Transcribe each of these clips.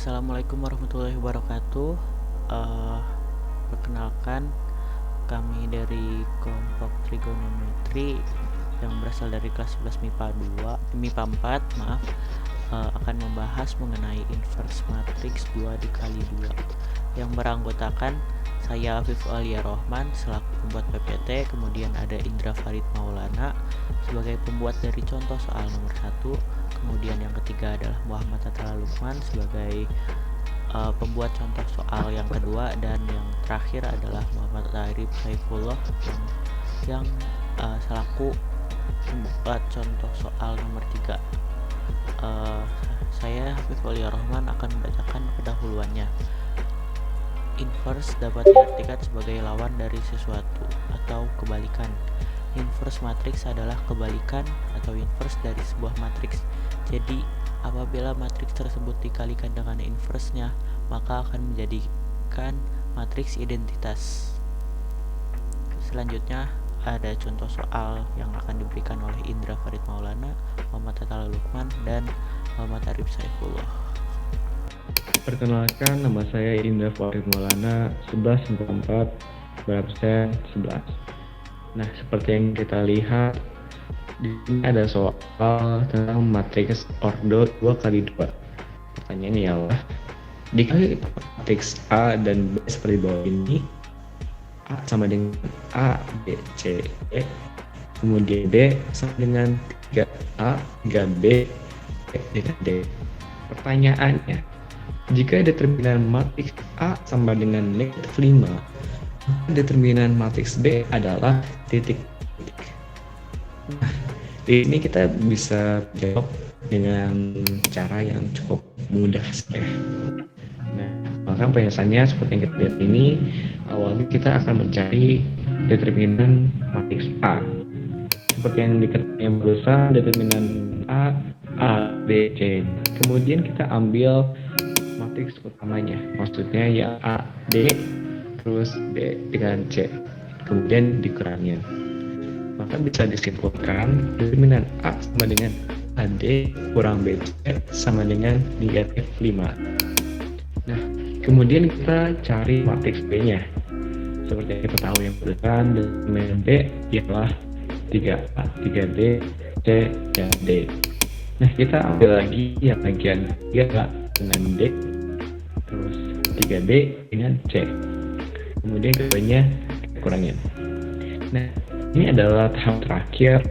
Assalamualaikum warahmatullahi wabarakatuh. Eh, Perkenalkan, kami dari kelompok trigonometri yang berasal dari kelas 11 MIPA 4, maaf, akan membahas mengenai inverse matrix 2 dikali 2 yang beranggotakan saya Afif Alia Rohman selaku pembuat PPT, kemudian ada Indra Farid Maulana sebagai pembuat dari contoh soal nomor 1, kemudian yang ketiga adalah Muhammad Atala Lukman sebagai pembuat contoh soal yang kedua, dan yang terakhir adalah Muhammad Arif Saifullah yang selaku pembuat contoh soal nomor 3. Saya Afif Alia Rohman akan membacakan pendahuluannya. Inverse dapat diartikan sebagai lawan dari sesuatu atau kebalikan. Inverse matriks adalah kebalikan atau inverse dari sebuah matriks. Jadi, apabila matriks tersebut dikalikan dengan inverse-nya, maka akan menjadikan matriks identitas. Selanjutnya, ada contoh soal yang akan diberikan oleh Indra Farid Maulana, Muhammad Atala Lukman, dan Muhammad Arif Saifullah. Perkenalkan, nama saya Indra Farid Maulana, 11/4, berabsen 11. Nah, seperti yang kita lihat, di sini ada soal tentang matriks ordo 2 kali 2. Pertanyaannya ialah, dikali matriks A dan B seperti bawah ini, A sama dengan A, B, C, E, kemudian B sama dengan 3A, 3B, E, dengan D. Pertanyaannya, jika determinan matriks A sama dengan -5, maka determinan matriks B adalah titik. Nah, di sini kita bisa jawab dengan cara yang cukup mudah saja. Nah, maka penjelasannya seperti yang kita lihat ini, awalnya kita akan mencari determinan matriks A. Seperti yang dikatakan berusaha, determinan A, B, C. Kemudian kita ambil matriks utamanya, maksudnya ya A, D, terus B dengan C, kemudian dikurangin. Maka bisa disimpulkan determinan A sama dengan AD kurang BC sama dengan -5. Nah, kemudian kita cari matriks B-nya. Seperti yang kita tahu yang berusaha, determinan B ialah 3A, 3D, C, dan D. Nah, kita ambil lagi yang bagian 3 dengan D, terus 3D dengan C, kemudian keduanya kurangin. Nah, ini adalah tahap terakhir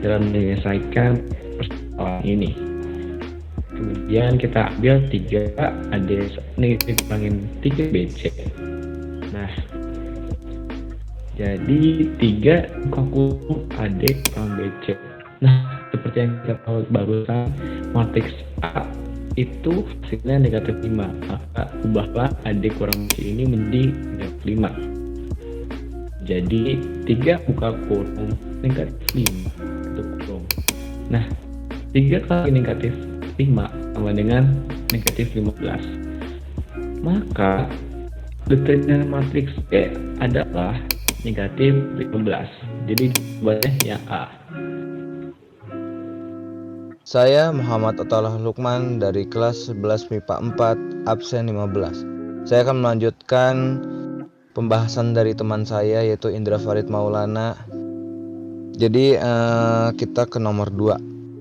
dalam menyelesaikan persoalan ini. Kemudian kita ambil 3 AD negatif kurangin 3 BC. Nah, jadi 3 kalkulus AD kurang BC. Nah, seperti yang kita tahu barusan, matriks A itu hasilnya -5, maka ubahlah AD kurang BC ini menjadi -5. Jadi 3 buka kurung -5 tutup kurung. Nah, 3 kali -5 sama dengan -15. Maka determinan matriks B adalah -15. Jadi jawabannya yang A. Saya Muhammad Atala Lukman dari kelas 11 MIPA 4, absen 15. Saya akan melanjutkan pembahasan dari teman saya yaitu Indra Farid Maulana. Jadi kita ke nomor 2,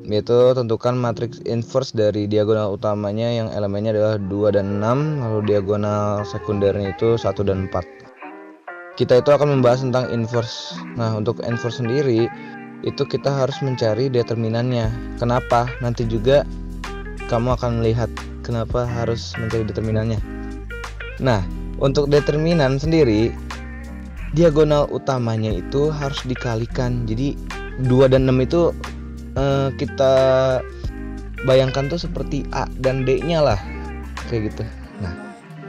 yaitu tentukan matriks inverse dari diagonal utamanya yang elemennya adalah 2 dan 6, lalu diagonal sekundernya itu 1 dan 4. Kita itu akan membahas tentang inverse. Nah, untuk inverse sendiri itu kita harus mencari determinannya. Kenapa? Nanti juga kamu akan melihat kenapa harus mencari determinannya. Nah, untuk determinan sendiri, diagonal utamanya itu harus dikalikan. Jadi 2 dan 6 itu kita bayangkan tuh seperti A dan D-nya lah, kayak gitu. Nah,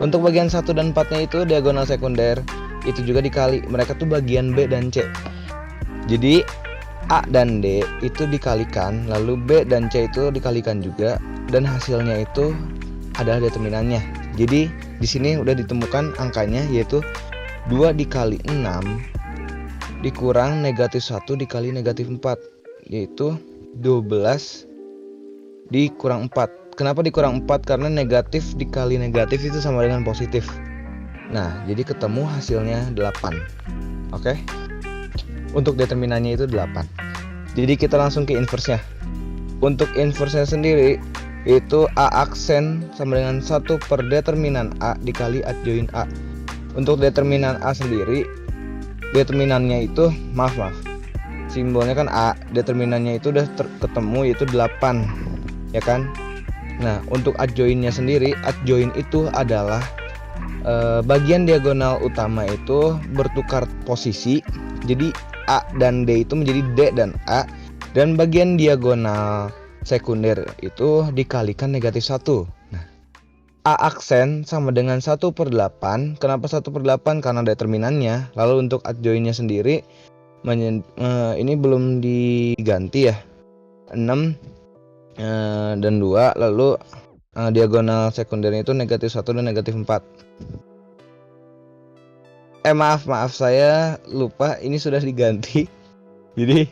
untuk bagian 1 dan 4-nya itu diagonal sekunder, itu juga dikali. Mereka tuh bagian B dan C. Jadi A dan D itu dikalikan, lalu B dan C itu dikalikan juga, dan hasilnya itu adalah determinannya. Jadi di sini udah ditemukan angkanya, yaitu 2 dikali 6 dikurang -1 dikali -4, yaitu 12 dikurang 4. kenapa dikurang 4? Karena negatif dikali negatif itu sama dengan positif. Nah, jadi ketemu hasilnya 8. Oke. Untuk determinannya itu 8. Jadi kita langsung ke inverse-nya. Untuk inverse-nya sendiri itu A aksen sama dengan 1 per determinan A dikali adjoin A. Untuk determinan A sendiri, determinannya itu maaf simbolnya kan A, determinannya itu udah ketemu yaitu 8, ya kan. Nah, untuk adjoinnya sendiri, adjoin itu adalah bagian diagonal utama itu bertukar posisi. Jadi A dan D itu menjadi D dan A, dan bagian diagonal sekunder itu dikalikan negatif 1. Nah, A aksen sama dengan 1/8. Kenapa 1/8? Karena determinannya. Lalu untuk adjoinnya sendiri ini belum diganti ya, 6 dan 2. Lalu diagonal sekundernya itu negatif 1 dan negatif 4. Maaf saya lupa, ini sudah diganti. Jadi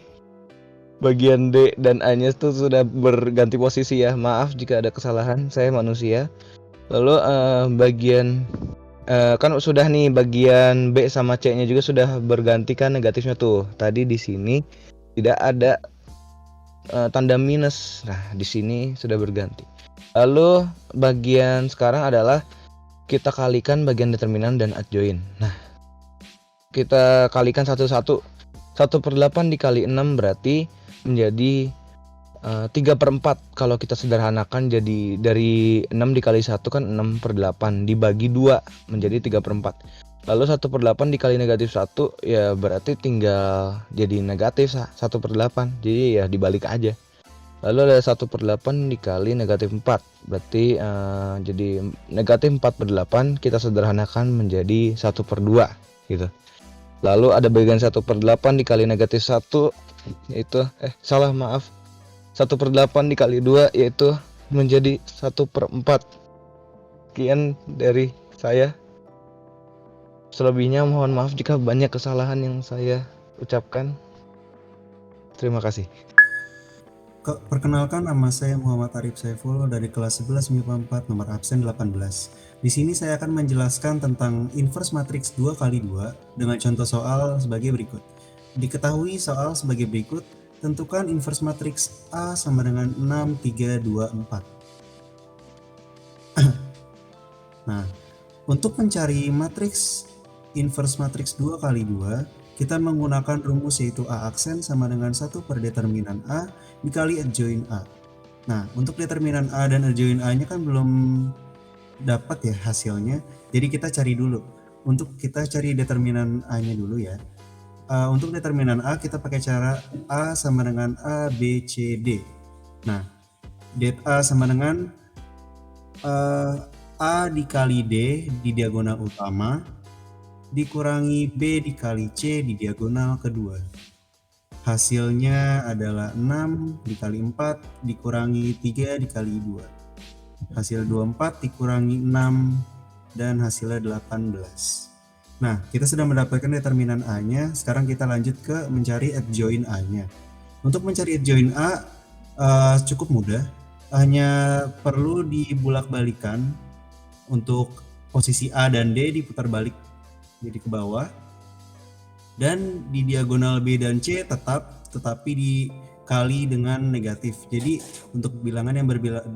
bagian D dan A nya itu sudah berganti posisi ya. Maaf jika ada kesalahan, saya manusia. Lalu bagian kan sudah nih, bagian B sama C nya juga sudah berganti kan negatifnya tuh. Tadi di sini tidak ada tanda minus. Nah, di sini sudah berganti. Lalu bagian sekarang adalah kita kalikan bagian determinan dan adjoin. Nah, kita kalikan satu-satu. 1/8 dikali 6 berarti menjadi 3/4. Kalau kita sederhanakan, jadi dari 6 dikali 1 kan 6/8, dibagi 2 menjadi 3/4. Lalu 1/8 dikali negatif 1 ya berarti tinggal jadi negatif 1/8. Jadi ya dibalik aja. Lalu ada 1/8 dikali negatif 4, berarti jadi negatif 4/8. Kita sederhanakan menjadi 1/2 gitu. Lalu ada bagian 1/8 dikali negatif 1 yaitu 1/8 dikali 2 yaitu menjadi 1/4. Sekian dari saya. Selebihnya mohon maaf jika banyak kesalahan yang saya ucapkan. Terima kasih. Perkenalkan, nama saya Muhammad Arif Saiful dari kelas 11 MIPA 4 nomor absen 18. Di sini saya akan menjelaskan tentang inverse matriks 2x2 dengan contoh soal sebagai berikut. Diketahui soal sebagai berikut. Tentukan inverse matriks A sama dengan 6, 3, 2, 4. Nah, untuk mencari matriks inverse matriks 2x2, kita menggunakan rumus yaitu A aksen sama dengan 1 per determinan A dikali adjoin A. Nah, untuk determinan A dan adjoin A nya kan belum dapat ya hasilnya, jadi kita cari dulu. Untuk kita cari determinan A nya dulu ya. Untuk determinan A kita pakai cara A sama dengan A, B, C, D. Nah, det A sama dengan A dikali D di diagonal utama dikurangi B dikali C di diagonal kedua. Hasilnya adalah 6 dikali 4 dikurangi 3 dikali 2. Hasil 24 dikurangi 6 dan hasilnya 18. Nah, kita sudah mendapatkan determinan A-nya. Sekarang kita lanjut ke mencari adjoin A-nya. Untuk mencari adjoin A cukup mudah. Hanya perlu dibulak-balikan. Untuk posisi A dan D diputar balik jadi ke bawah. Dan di diagonal B dan C tetapi dikali dengan negatif. Jadi untuk bilangan yang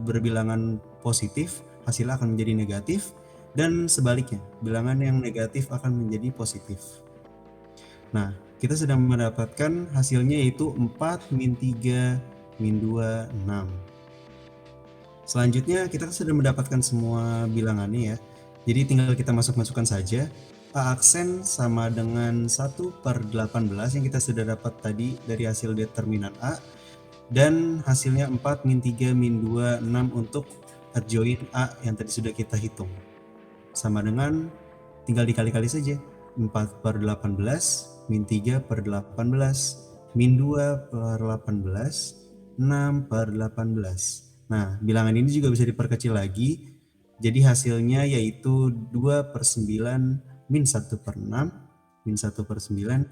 berbilangan positif, hasilnya akan menjadi negatif. Dan sebaliknya, bilangan yang negatif akan menjadi positif. Nah, kita sudah mendapatkan hasilnya yaitu 4 min 3 min 2, 6. Selanjutnya kita sudah mendapatkan semua bilangannya ya. Jadi tinggal kita masukkan saja. A aksen sama dengan 1/18 yang kita sudah dapat tadi dari hasil determinan A. Dan hasilnya 4 min 3 min 2, 6 untuk adjoin A yang tadi sudah kita hitung. Sama dengan tinggal dikali-kali saja. 4/18 min 3/18 min 2/18 6/18. Nah, bilangan ini juga bisa diperkecil lagi. Jadi hasilnya yaitu 2/9 min 1/6 min 1/9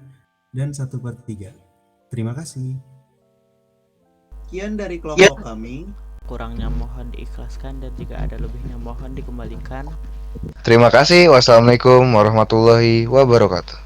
dan 1/3. Terima kasih. Sekian dari kelompok kami. kurangnya mohon diikhlaskan, dan jika ada lebihnya mohon dikembalikan. Terima kasih. Wassalamualaikum warahmatullahi wabarakatuh.